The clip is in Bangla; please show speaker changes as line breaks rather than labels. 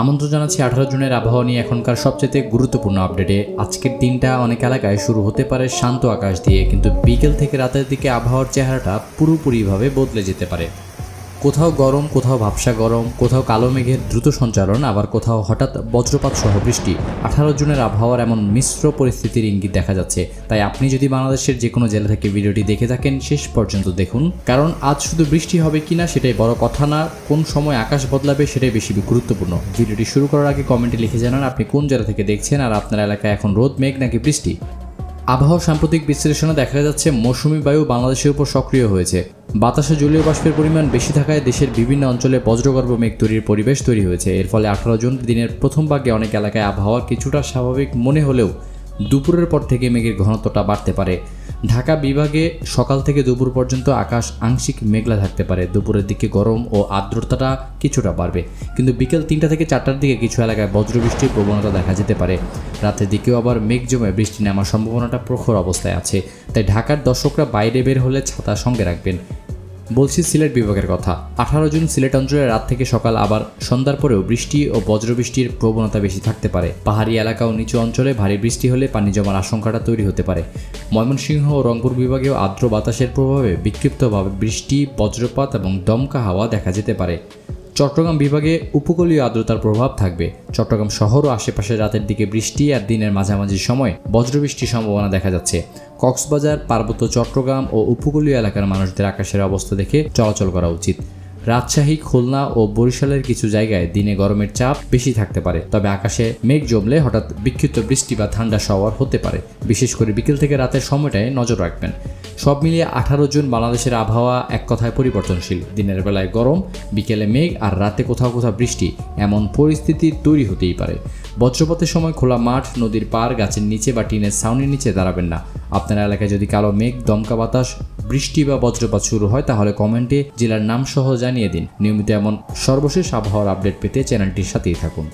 আমন্ত্রণ জানাচ্ছি 18 জুনের আবহাওয়া নিয়ে এখনকার সবচেয়ে গুরুত্বপূর্ণ আপডেটে। আজকের দিনটা অনেক এলাকায় শুরু হতে পারে শান্ত আকাশ দিয়ে, কিন্তু বিকেল থেকে রাতের দিকে আবহাওয়ার চেহারাটা পুরোপুরিভাবে বদলে যেতে পারে। কোথাও গরম, কোথাও ভাবসা গরম, কোথাও কালো মেঘের দ্রুত সঞ্চালন, আবার কোথাও হঠাৎ বজ্রপাত সহ বৃষ্টি। 18 জুনের আবহাওয়ার এমন মিশ্র পরিস্থিতির ইঙ্গিত দেখা যাচ্ছে। তাই আপনি যদি বাংলাদেশের যে কোনো জেলা থেকে ভিডিওটি দেখে থাকেন, শেষ পর্যন্ত দেখুন, কারণ আজ শুধু বৃষ্টি হবে কিনা সেটাই বড় কথা না, কোন সময় আকাশ বদলাবে সেটাই বেশি গুরুত্বপূর্ণ। ভিডিওটি শুরু করার আগে কমেন্টে লিখে জানান আপনি কোন জেলা থেকে দেখছেন, আর আপনার এলাকায় এখন রোদ, মেঘ নাকি বৃষ্টি। আবহাওয়া সাম্প্রতিক বিশ্লেষণে দেখা যাচ্ছে মৌসুমি বায়ু বাংলাদেশের উপর সক্রিয় হয়েছে। বাতাসে জলীয় বাষ্পের পরিমাণ বেশি থাকায় দেশের বিভিন্ন অঞ্চলে বজ্রগর্ভ মেঘ তৈরির পরিবেশ তৈরি হয়েছে। এর ফলে 18 জুন দিনের প্রথম ভাগে অনেক এলাকায় আবহাওয়া কিছুটা স্বাভাবিক মনে হলেও দুপুরের পর থেকে মেঘের ঘনত্বটা বাড়তে পারে। ঢাকা বিভাগে সকাল থেকে দুপুর পর্যন্ত আকাশ আংশিক মেঘলা থাকতে পারে। দুপুরের দিকে গরম ও আর্দ্রতাটা কিছুটা বাড়বে, কিন্তু বিকেল 3টা থেকে 4টার দিকে কিছু এলাকায় বজ্রবৃষ্টির প্রবণতা দেখা যেতে পারে। রাতের দিকেও আবার মেঘ জমে বৃষ্টি নামার সম্ভাবনাটা প্রখর অবস্থায় আছে। তাই ঢাকার দর্শকরা বাইরে বের হলে ছাতা সঙ্গে রাখবেন। বলছি সিলেট বিভাগের কথা। 18 জুন সিলেট অঞ্চলে রাত থেকে সকাল আবার সন্ধ্যার পরেও বৃষ্টি ও বজ্রবৃষ্টির প্রবণতা বেশি থাকতে পারে। পাহাড়ি এলাকা ও নিচু অঞ্চলে ভারী বৃষ্টি হলে পানি জমার আশঙ্কাটা তৈরি হতে পারে। ময়মনসিংহ ও রংপুর বিভাগেও আর্দ্র বাতাসের প্রভাবে বিক্ষিপ্তভাবে বৃষ্টি, বজ্রপাত এবং দমকা হাওয়া দেখা যেতে পারে। চট্টগ্রাম বিভাগে উপকূলীয় আর্দ্রতার প্রভাব থাকবে। চট্টগ্রাম শহর ও আশেপাশে রাতের দিকে বৃষ্টি আর দিনের মাঝামাঝি সময় বজ্রবৃষ্টির সম্ভাবনা দেখা যাচ্ছে। কক্সবাজার, পার্বত্য চট্টগ্রাম ও উপকূলীয় এলাকার মানুষদের আকাশের অবস্থা দেখে চলাচল করা উচিত। রাজশাহী, খুলনা ও বরিশালের কিছু জায়গায় দিনে গরমের চাপ বেশি থাকতে পারে, তবে আকাশে মেঘ জমলে হঠাৎ বিক্ষিপ্ত বৃষ্টি বা ঠান্ডা শাওয়ার হতে পারে। বিশেষ করে বিকেল থেকে রাতের সময়টায় নজর রাখবেন। সব মিলিয়ে 18 জুন বাংলাদেশের আবহাওয়া এক কথায় পরিবর্তনশীল। দিনের বেলায় গরম, বিকেলে মেঘ আর রাতে কোথাও কোথাও বৃষ্টি, এমন পরিস্থিতি তৈরি হতেই পারে। বজ্রপাতের সময় খোলা মাঠ, নদীর পাড়, গাছের নিচে বা টিনের ছাউনির নিচে দাঁড়াবেন না। আপনার এলাকায় যদি কালো মেঘ, দমকা বাতাস, বৃষ্টি বা বজ্রপাত শুরু হয় তাহলে কমেন্টে জেলার নাম সহ জানিয়ে দিন। নিয়মিত এমন সর্বশেষ আবহাওয়ার আপডেট পেতে চ্যানেলটির সাথেই থাকুন।